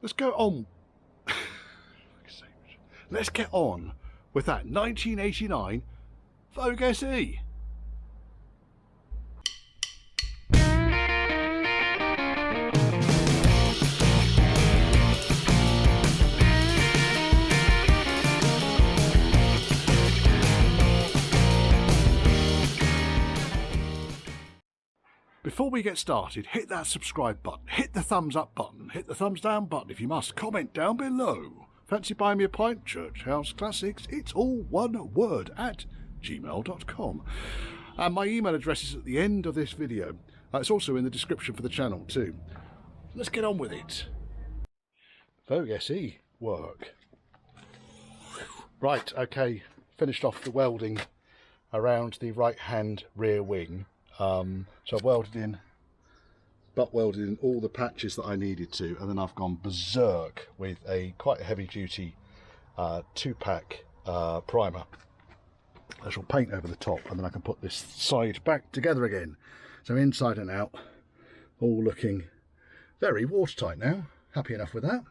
let's go on. Let's get on with that 1989 Vogue SE. Before we get started, hit that subscribe button, hit the thumbs up button, hit the thumbs down button if you must, comment down below. Fancy buying me a pint? Church House Classics, it's all one word, at gmail.com. And my email address is at the end of this video. It's also in the description for the channel too. Let's get on with it. Vogue SE work. Right, okay, finished off the welding around the right hand rear wing. So I've welded in, butt welded in all the patches that I needed to, and then I've gone berserk with a quite a heavy duty 2-pack primer. I shall paint over the top, and then I can put this side back together again. So inside and out, all looking very watertight now. Happy enough with that.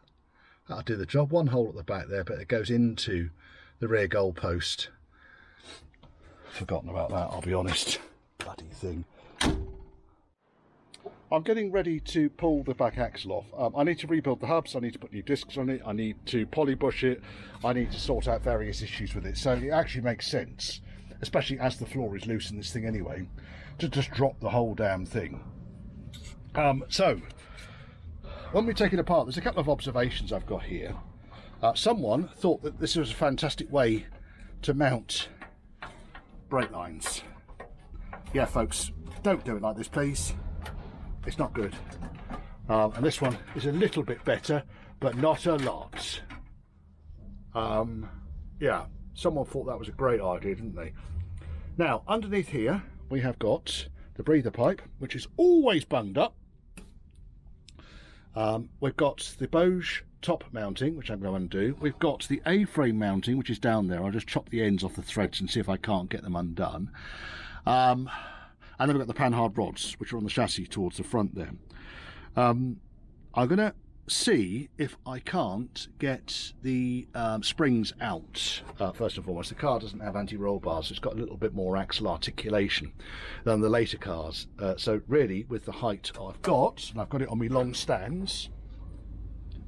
That'll do the job. One hole at the back there, but it goes into the rear goal post. Forgotten about that, I'll be honest. Bloody thing. I'm getting ready to pull the back axle off. I need to rebuild the hubs, I need to put new discs on it, I need to polybush it, I need to sort out various issues with it. So it actually makes sense, especially as the floor is loose in this thing anyway, to just drop the whole damn thing. So when we take it apart, there's a couple of observations I've got here. Someone thought that this was a fantastic way to mount brake lines. Yeah, folks, don't do it like this, please. It's not good. And this one is a little bit better, but not a lot. Yeah, someone thought that was a great idea, didn't they? Now, underneath here, we have got the breather pipe, which is always bunged up. We've got the Boge top mounting, which I'm going to undo. We've got the A-frame mounting, which is down there. I'll just chop the ends off the threads and see if I can't get them undone. And then we've got the panhard rods, which are on the chassis towards the front there. I'm going to see if I can't get the springs out, first and foremost. The car doesn't have anti-roll bars, so it's got a little bit more axle articulation than the later cars. So really, with the height I've got, and I've got it on my long stands,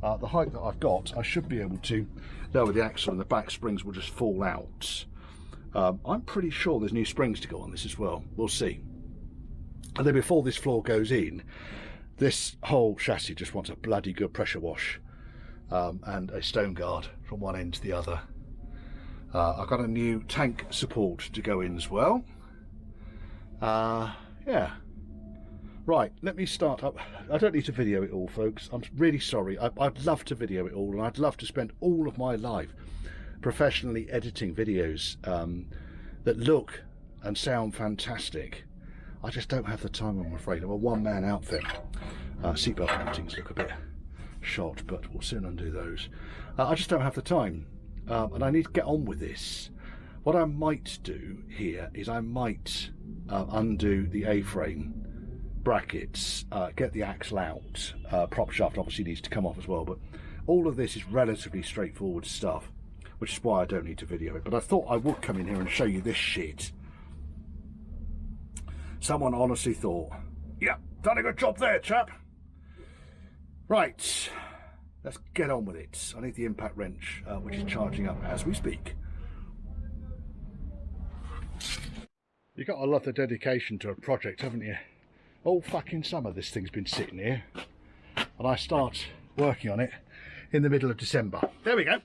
the height that I've got, I should be able to lower the axle and the back springs will just fall out. I'm pretty sure there's new springs to go on this as well. We'll see. And then before this floor goes in, this whole chassis just wants a bloody good pressure wash and a stone guard from one end to the other. I've got a new tank support to go in as well. Yeah. Right, let me start up. I don't need to video it all, folks. I'm really sorry. I'd love to video it all, and I'd love to spend all of my life professionally editing videos that look and sound fantastic. I just don't have the time, I'm afraid. I'm a one-man outfit. Seatbelt mountings look a bit shot, but we'll soon undo those. I just don't have the time, and I need to get on with this. What I might do here is I might undo the A-frame brackets, get the axle out. Prop shaft obviously needs to come off as well, but all of this is relatively straightforward stuff, which is why I don't need to video it. But I thought I would come in here and show you this shit. Someone honestly thought, yeah, done a good job there, chap. Right, let's get on with it. I need the impact wrench, which is charging up as we speak. You've got to love the dedication to a project, haven't you? All fucking summer this thing's been sitting here, and I start working on it in the middle of December. There we go.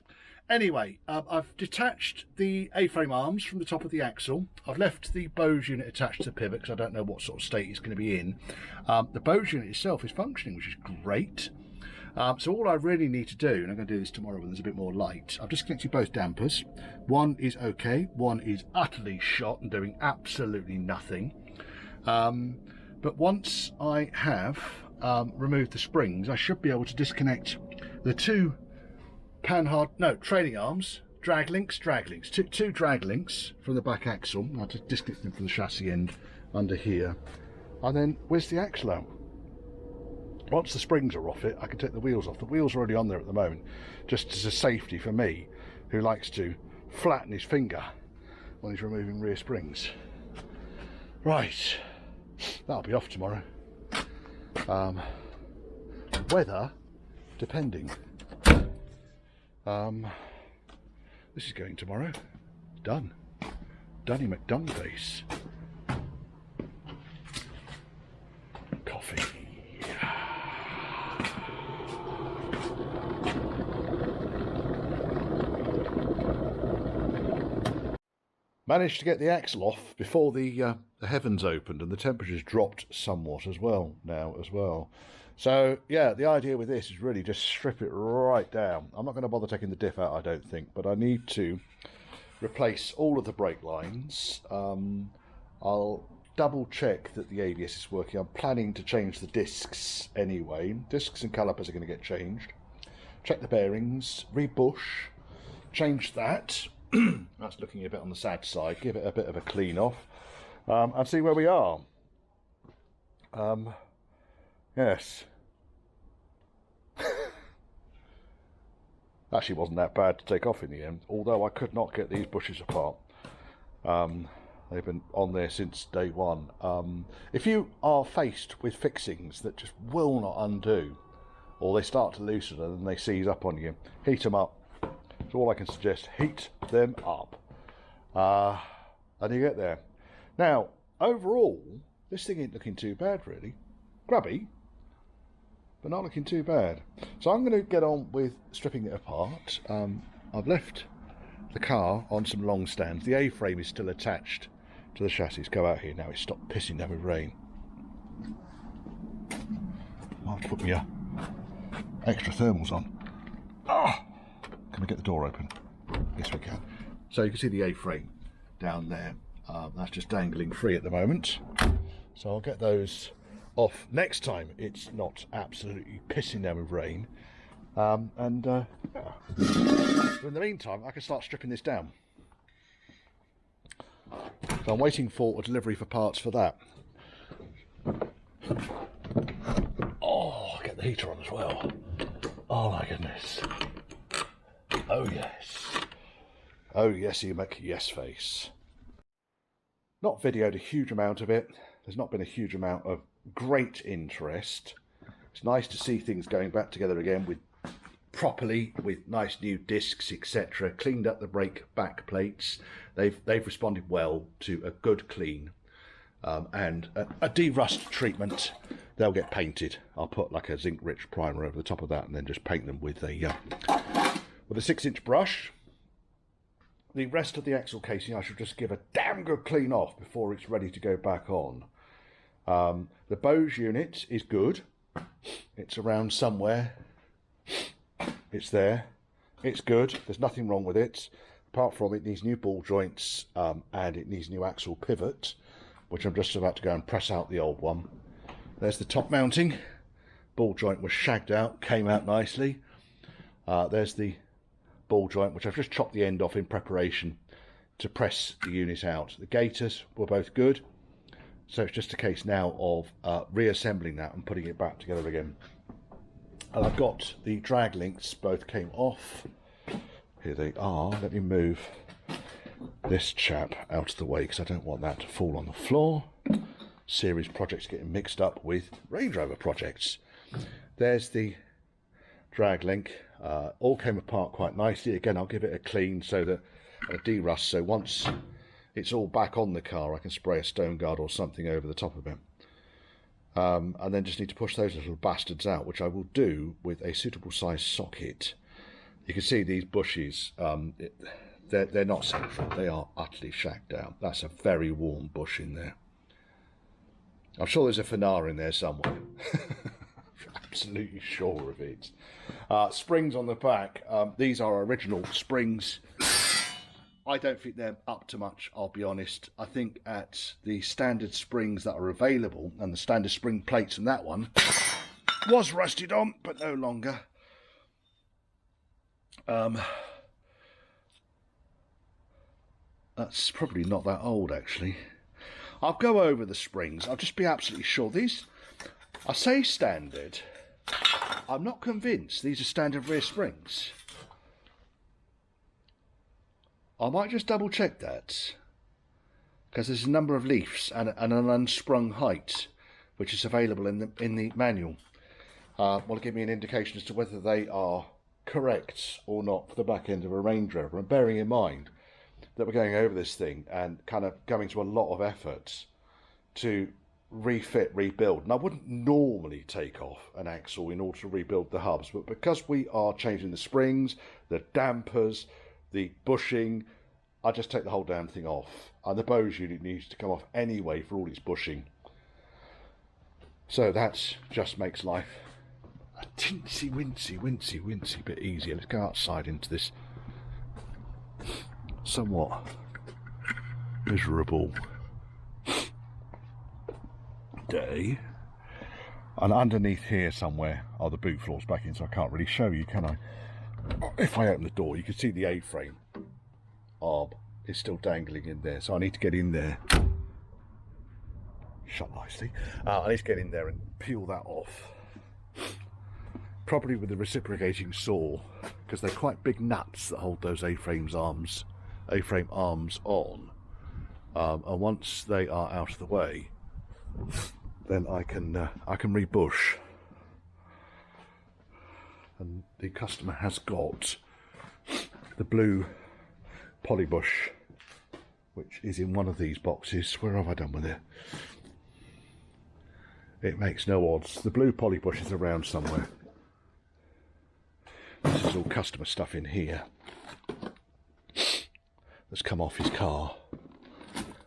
Anyway, I've detached the A-frame arms from the top of the axle. I've left the Boge unit attached to the pivot because I don't know what sort of state it's going to be in. The Boge unit itself is functioning, which is great. So all I really need to do, and I'm going to do this tomorrow when there's a bit more light, I've disconnected both dampers. One is okay, one is utterly shot and doing absolutely nothing. But once I have removed the springs, I should be able to disconnect the two trailing arms, drag links, two drag links from the back axle. I'll just disconnect them from the chassis end under here, and then where's the axle out? Once the springs are off it, I can take the wheels off. The wheels are already on there at the moment, just as a safety for me, who likes to flatten his finger when he's removing rear springs. Right, that'll be off tomorrow. Weather, depending. This is going tomorrow. Done. Dunny McDunn face. Coffee. Managed to get the axle off before the heavens opened, and the temperatures dropped somewhat as well now as well. So yeah, the idea with this is really just strip it right down. I'm not going to bother taking the diff out, I don't think, but I need to replace all of the brake lines. I'll double check that the ABS is working. I'm planning to change the discs anyway. Discs and calipers are going to get changed. Check the bearings, rebush, change that. That's looking a bit on the sad side. Give it a bit of a clean off, and see where we are. Yes. Actually wasn't that bad to take off in the end, although I could not get these bushes apart. They've been on there since day one. If you are faced with fixings that just will not undo, or they start to loosen and then they seize up on you, heat them up. That's all I can suggest. Heat them up, and you get there. Now, overall, this thing ain't looking too bad, really. Grubby, but not looking too bad. So I'm going to get on with stripping it apart. I've left the car on some long stands. The A-frame is still attached to the chassis. Go out here now. It's stopped pissing down with rain. I'll have to put my extra thermals on. Ah! Can we get the door open? Yes, we can. So you can see the A-frame down there. That's just dangling free at the moment. So I'll get those off next time it's not absolutely pissing down with rain. Yeah. In the meantime, I can start stripping this down. So I'm waiting for a delivery for parts for that. Oh, I'll get the heater on as well. Oh my goodness. Oh yes. Oh yes, you make yes face. Not videoed a huge amount of it. There's not been a huge amount of great interest. It's nice to see things going back together again with properly, with nice new discs, etc. Cleaned up the brake back plates. They've responded well to a good clean and a de-rust treatment. They'll get painted. I'll put like a zinc rich primer over the top of that and then just paint them with a 6-inch brush. The rest of the axle casing I should just give a damn good clean off before it's ready to go back on. The Bose unit is good. It's around somewhere. It's there. It's good. There's nothing wrong with it. Apart from it needs new ball joints and it needs new axle pivot, which I'm just about to go and press out the old one. There's the top mounting. Ball joint was shagged out, came out nicely. There's the ball joint, which I've just chopped the end off in preparation to press the unit out. The gaiters were both good, so it's just a case now of reassembling that and putting it back together again. And I've got the drag links, both came off. Here they are. Let me move this chap out of the way because I don't want that to fall on the floor. Series projects getting mixed up with Range Rover projects. There's the drag link. All came apart quite nicely. Again, I'll give it a clean so that a de-rust, so once it's all back on the car I can spray a stone guard or something over the top of it. And then just need to push those little bastards out, which I will do with a suitable size socket. You can see these bushes, they're not central, they are utterly shagged out. That's a very warm bush in there. I'm sure there's a Fanar in there somewhere. Absolutely sure of it. Springs on the back. These are original springs. I don't think they're up to much, I'll be honest. I think at the standard springs that are available, and the standard spring plates, and that one was rusted on, but no longer. That's probably not that old, actually. I'll go over the springs. I'll just be absolutely sure. These, I say standard, I'm not convinced these are standard rear springs. I might just double check that, because there's a number of leafs and an unsprung height which is available in the manual. Will give me an indication as to whether they are correct or not for the back end of a Range Rover. And bearing in mind that we're going over this thing and kind of going to a lot of effort to refit, rebuild. And I wouldn't normally take off an axle in order to rebuild the hubs, but because we are changing the springs, the dampers, the bushing, I just take the whole damn thing off. And the Bose unit needs to come off anyway for all its bushing. So that just makes life a teensy wincy bit easier. Let's go outside into this somewhat miserable day. And underneath here somewhere are the boot floors back in, so I can't really show you, can I? If I open the door, you can see the A-frame arm is still dangling in there, so I need to get in there. Shut nicely. I need to get in there and peel that off. Probably with a reciprocating saw, because they're quite big nuts that hold those A-frame arms on. And once they are out of the way, then I can rebush. And the customer has got the blue polybush, which is in one of these boxes. Where have I done with it? It makes no odds. The blue polybush is around somewhere. This is all customer stuff in here that's come off his car.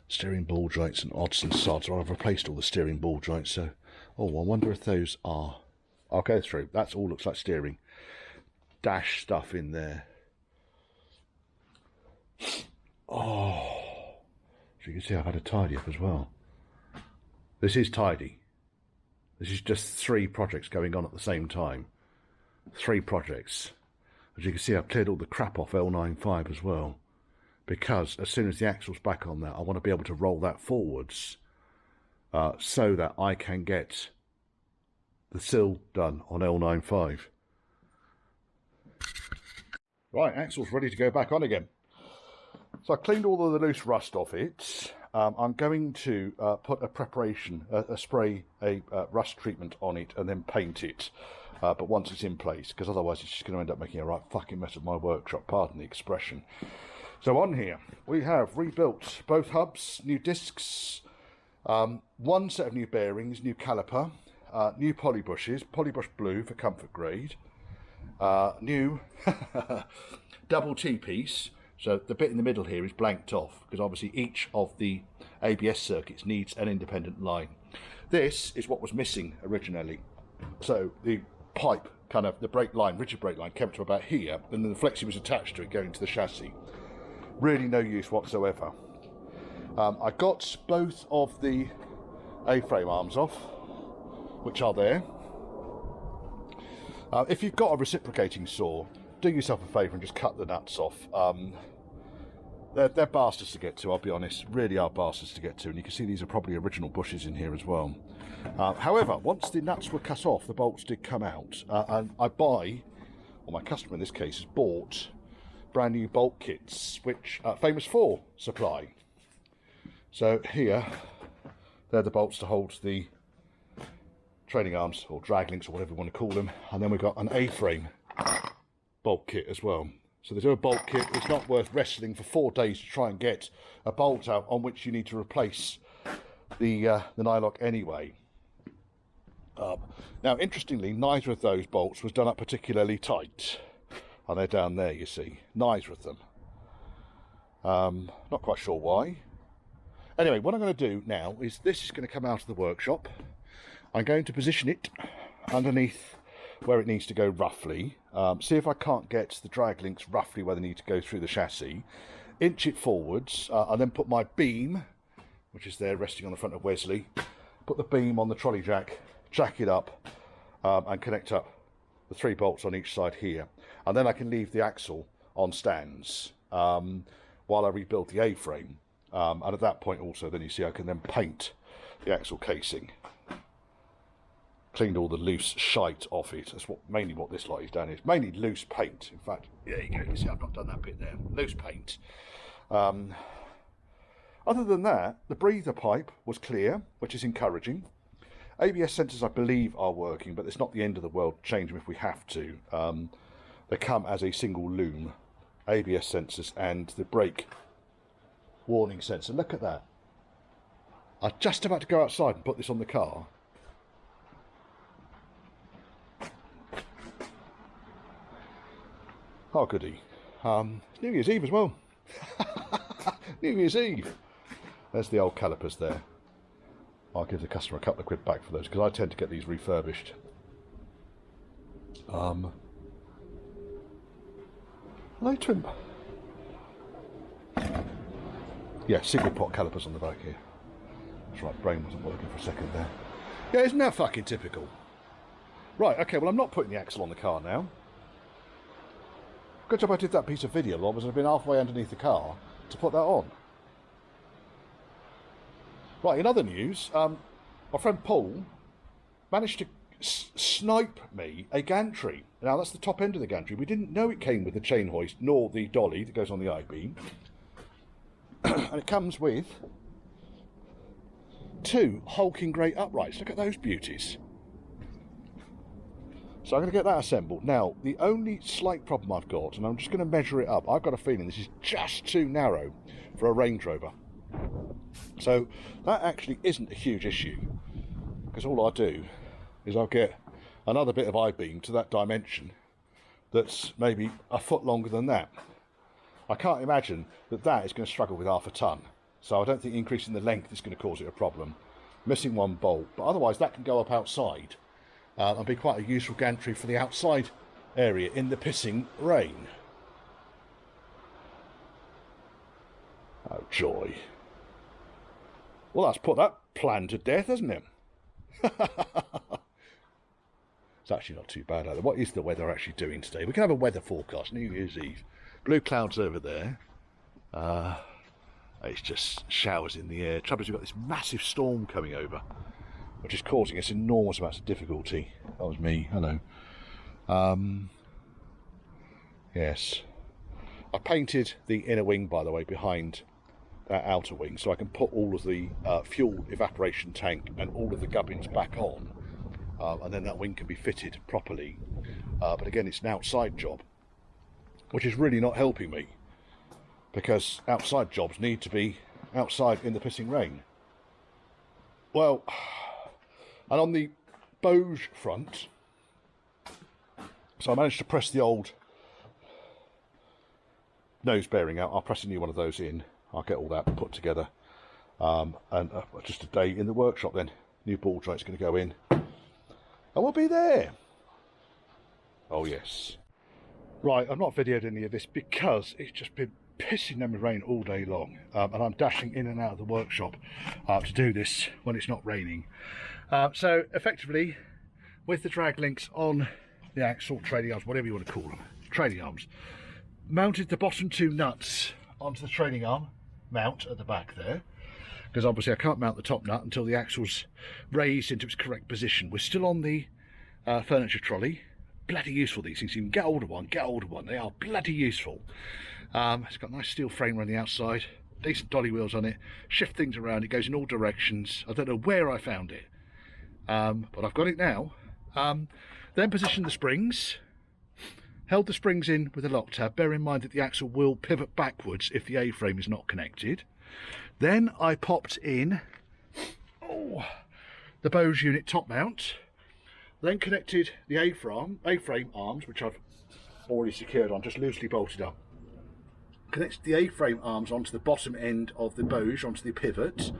Steering ball joints and odds and sods. Well, I've replaced all the steering ball joints, so... Oh, I wonder if those are... I'll go through. That's all looks like steering. Dash stuff in there. Oh. So you can see I've had a tidy up as well. This is tidy. This is just 3 projects going on at the same time. 3 projects. As you can see, I've cleared all the crap off L95 as well. Because as soon as the axle's back on there, I want to be able to roll that forwards so that I can get the sill done on L95. Right, axle's ready to go back on again. So I cleaned all of the loose rust off it. I'm going to put a preparation, a rust treatment on it and then paint it. But once it's in place, because otherwise it's just going to end up making a right fucking mess of my workshop, pardon the expression. So on here, we have rebuilt both hubs, new discs, 1 set of new bearings, new caliper, new polybushes, polybush blue for comfort grade, new double T-piece. So the bit in the middle here is blanked off, because obviously each of the ABS circuits needs an independent line. This is what was missing originally. So the pipe, kind of the brake line, rigid brake line, came to about here, and then the flexi was attached to it going to the chassis. Really no use whatsoever. I got both of the A-frame arms off, which are there. If you've got a reciprocating saw, do yourself a favour and just cut the nuts off. They're bastards to get to, I'll be honest. Really are bastards to get to, and you can see these are probably original bushes in here as well. However, once the nuts were cut off, the bolts did come out, and my customer in this case has bought brand new bolt kits, which Famous 4 supply. So here, they're the bolts to hold the training arms, or drag links, or whatever you want to call them, and then we've got an A-frame bolt kit as well. So they do a bolt kit. It's not worth wrestling for 4 days to try and get a bolt out on which you need to replace the nylock anyway. Now, interestingly, neither of those bolts was done up particularly tight. And they're down there, you see. Neither of them. Not quite sure why. Anyway, what I'm going to do now is this is going to come out of the workshop. I'm going to position it underneath where it needs to go roughly. See if I can't get the drag links roughly where they need to go through the chassis. Inch it forwards, and then put my beam, which is there resting on the front of Wesley, put the beam on the trolley jack it up, and connect up the 3 bolts on each side here. And then I can leave the axle on stands while I rebuild the A-frame. And at that point also, then you see I can then paint the axle casing. cleaned all the loose shite off it. That's mainly what this lot is down here. It's mainly loose paint. In fact, there you go. You see, I've not done that bit there. Loose paint. Other than that, the breather pipe was clear, which is encouraging. ABS sensors, I believe, are working, but it's not the end of the world. Change them if we have to. They come as a single loom. ABS sensors and the brake warning sensor. Look at that. I'm just about to go outside and put this on the car. Oh, goody. It's New Year's Eve as well. New Year's Eve. There's the old calipers there. I'll give the customer a couple of quid back for those, because I tend to get these refurbished. Are they trim? Yeah, single pot calipers on the back here. That's right, brain wasn't working for a second there. Yeah, isn't that fucking typical? Right, okay, well I'm not putting the axle on the car now. Good job I did that piece of video, otherwise I've been halfway underneath the car to put that on. Right, in other news, my friend Paul managed to snipe me a gantry. Now, that's the top end of the gantry. We didn't know it came with the chain hoist, nor the dolly that goes on the I-beam. And it comes with 2 hulking great uprights. Look at those beauties. So I'm going to get that assembled. Now, the only slight problem I've got, and I'm just going to measure it up, I've got a feeling this is just too narrow for a Range Rover. So that actually isn't a huge issue, because all I do is I'll get another bit of I-beam to that dimension that's maybe a foot longer than that. I can't imagine that that is going to struggle with half a ton, so I don't think increasing the length is going to cause it a problem. Missing one bolt, but otherwise that can go up outside and be quite a useful gantry for the outside area in the pissing rain. Oh joy. Well, that's put that plan to death, hasn't it? It's actually not too bad either. What is the weather actually doing today? We can have a weather forecast, New Year's Eve. Blue clouds over there. It's just showers in the air. Trouble is, we've got this massive storm coming over, which is causing us enormous amounts of difficulty. That was me, hello. Yes. I painted the inner wing, by the way, behind that outer wing, so I can put all of the fuel evaporation tank and all of the gubbins back on, and then that wing can be fitted properly. But again, it's an outside job, which is really not helping me, because outside jobs need to be outside in the pissing rain. Well, and on the Vogue front, so I managed to press the old nose bearing out. I'll press a new one of those in. I'll get all that put together, and just a day in the workshop then. New ball joint's going to go in, and we'll be there. Oh yes. Right, I've not videoed any of this because it's just been pissing down with rain all day long, and I'm dashing in and out of the workshop to do this when it's not raining. So effectively, with the drag links on the axle, trailing arms, whatever you want to call them, trailing arms, mounted the bottom 2 nuts onto the trailing arm mount at the back there, because obviously I can't mount the top nut until the axle's raised into its correct position. We're still on the furniture trolley. Bloody useful, these things. You can get hold of one, they are bloody useful. It's got a nice steel frame around the outside, decent dolly wheels on it, shift things around, it goes in all directions. I don't know where I found it, but I've got it now. Then position the springs, held the springs in with a lock tab. Bear in mind that the axle will pivot backwards if the A-frame is not connected. Then I popped in the Vogue unit top mount, then connected the A-frame arms, which I've already secured on, just loosely bolted up. Connected the A-frame arms onto the bottom end of the Vogue, onto the pivot,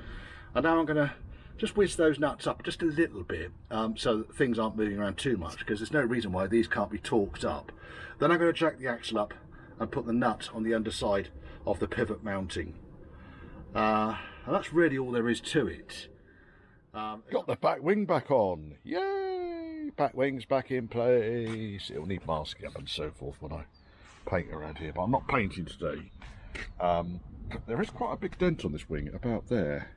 and now I'm going to just whiz those nuts up just a little bit, so that things aren't moving around too much, because there's no reason why these can't be torqued up. Then I'm going to jack the axle up and put the nut on the underside of the pivot mounting. And that's really all there is to it. Got the back wing back on. Yay! Back wing's back in place. It'll need masking up and so forth when I paint around here, but I'm not painting today. There is quite a big dent on this wing, about there.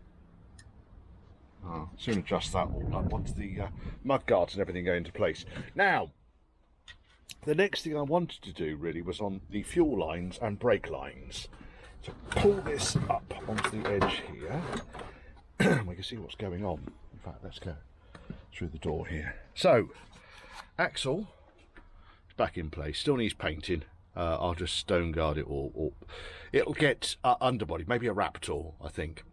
Soon adjust that all up once the mud guards and everything go into place. Now, the next thing I wanted to do really was on the fuel lines and brake lines. So pull this up onto the edge here. We can see what's going on. In fact, let's go through the door here. So, axle is back in place. Still needs painting. I'll just stone guard it or it'll get underbody, maybe a Raptor, I think.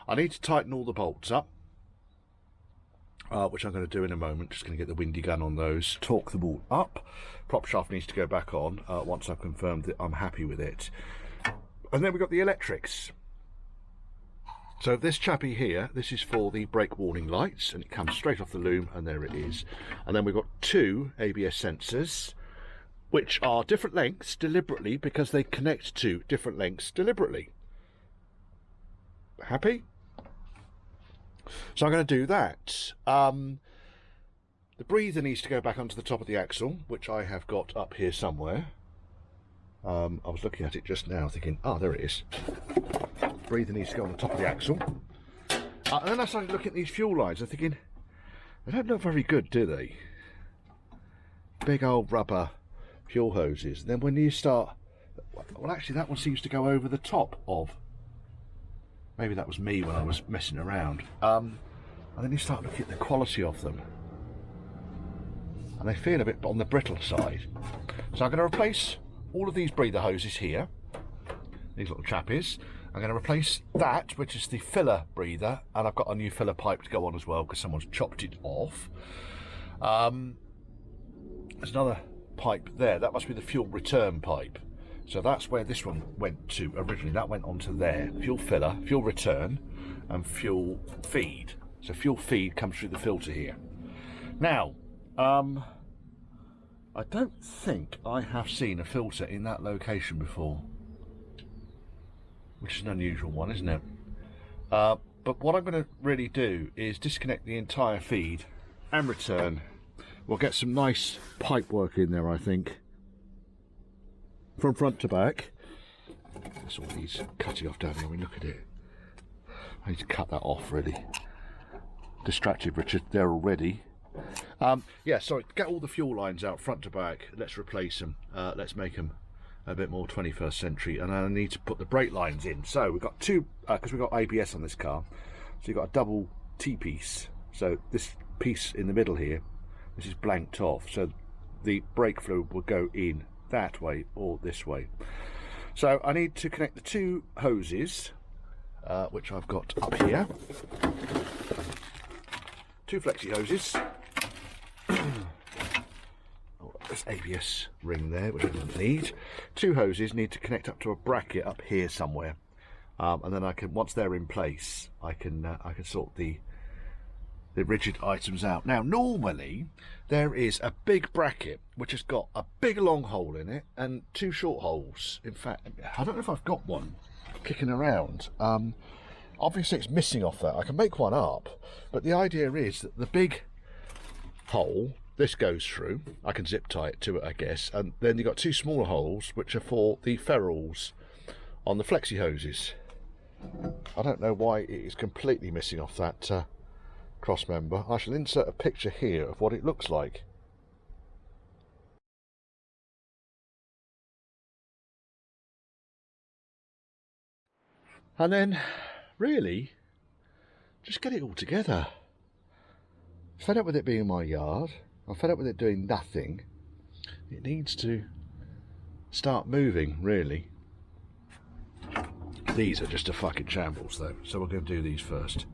I need to tighten all the bolts up. Which I'm going to do in a moment. Just going to get the windy gun on those. Torque them all up. Prop shaft needs to go back on once I've confirmed that I'm happy with it. And then we've got the electrics. So this chappy here, this is for the brake warning lights, and it comes straight off the loom, and there it is. And then we've got two ABS sensors, which are different lengths deliberately because they connect to different lengths deliberately. Happy? So I'm going to do that. The breather needs to go back onto the top of the axle, which I have got up here somewhere. I was looking at it just now thinking, oh, there it is. Breather needs to go on the top of the axle. And then I started looking at these fuel lines and thinking, they don't look very good, do they? Big old rubber fuel hoses. And then when you start, well, actually that one seems to go over the top of. Maybe that was me when I was messing around. And then you start looking at the quality of them. And they feel a bit on the brittle side. So I'm going to replace all of these breather hoses here. These little chappies. I'm going to replace that, which is the filler breather. And I've got a new filler pipe to go on as well because someone's chopped it off. There's another pipe there. That must be the fuel return pipe. So that's where this one went to originally. That went onto there. Fuel filler, fuel return, and fuel feed. So fuel feed comes through the filter here. Now, I don't think I have seen a filter in that location before. Which is an unusual one, isn't it? But what I'm going to really do is disconnect the entire feed and return. We'll get some nice pipe work in there, I think. From front to back. That's all needs cutting off down here when we look at it. I need to cut that off really. Distracted Richard there already. Yeah, sorry, get all the fuel lines out front to back. Let's replace them. Let's make them a bit more 21st century. And I need to put the brake lines in. So we've got two, because we've got ABS on this car. So you've got a double T-piece. So this piece in the middle here, this is blanked off. So the brake fluid will go in that way or this way. So I need to connect the two hoses, which I've got up here. Two flexi hoses. Oh, there's ABS ring there, which I didn't need. Two hoses need to connect up to a bracket up here somewhere, and then I can, once they're in place, I can sort the rigid items out. Now normally there is a big bracket which has got a big long hole in it and two short holes. In fact, I don't know if I've got one kicking around. Obviously it's missing off that. I can make one up, but the idea is that the big hole, this goes through, I can zip tie it to it I guess, and then you've got two smaller holes which are for the ferrules on the flexi hoses. I don't know why it is completely missing off that cross member. I shall insert a picture here of what it looks like. And then really just get it all together. Fed up with it being in my yard. I'm fed up with it doing nothing. It needs to start moving really. These are just a fucking shambles though, so we're going to do these first.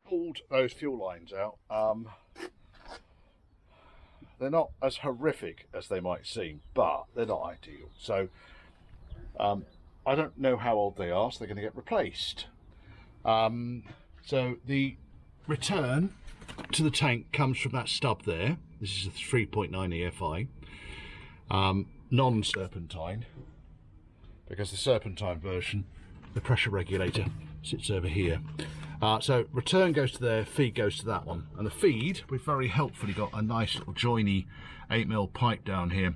Pulled those fuel lines out. They're not as horrific as they might seem, but they're not ideal. So I don't know how old they are, so they're going to get replaced. So the return to the tank comes from that stub there. This is a 3.9 EFI, non-serpentine, because the serpentine version, the pressure regulator sits over here. So return goes to there, feed goes to that one. And the feed, we've very helpfully got a nice little joiny 8mm pipe down here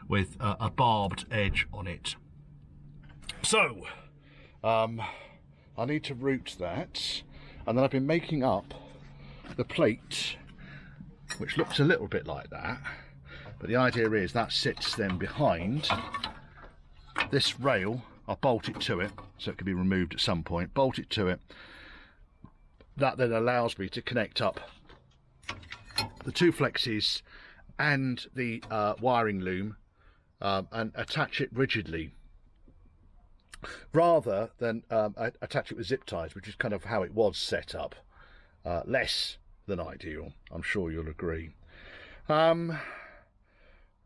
with a barbed edge on it. So, I need to route that, and then I've been making up the plate, which looks a little bit like that, but the idea is that sits then behind this rail. I'll bolt it to it so it can be removed at some point, bolt it to it. That then allows me to connect up the two flexes and the wiring loom and attach it rigidly, rather than attach it with zip ties, which is kind of how it was set up. Less than ideal, I'm sure you'll agree.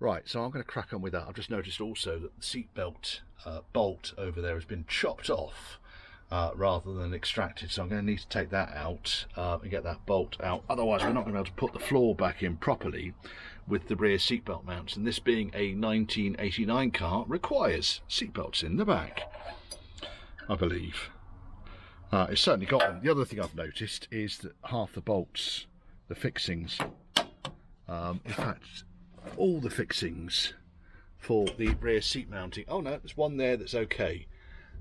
Right, so I'm going to crack on with that. I've just noticed also that the seatbelt bolt over there has been chopped off rather than extracted, so I'm going to need to take that out and get that bolt out. Otherwise we're not going to be able to put the floor back in properly with the rear seatbelt mounts, and this being a 1989 car requires seatbelts in the back, I believe. It's certainly got them. The other thing I've noticed is that half the bolts, the fixings, in fact all the fixings for the rear seat mounting, oh no, there's one there that's okay.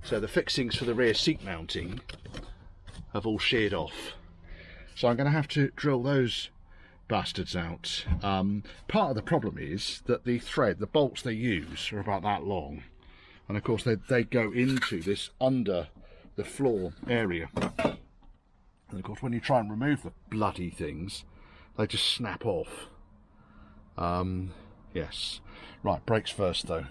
So the fixings for the rear seat mounting have all sheared off. So I'm going to have to drill those bastards out. Part of the problem is that the thread, the bolts they use are about that long. And of course they go into this under the floor area. And of course when you try and remove the bloody things, they just snap off. Yes. Right, brakes first though.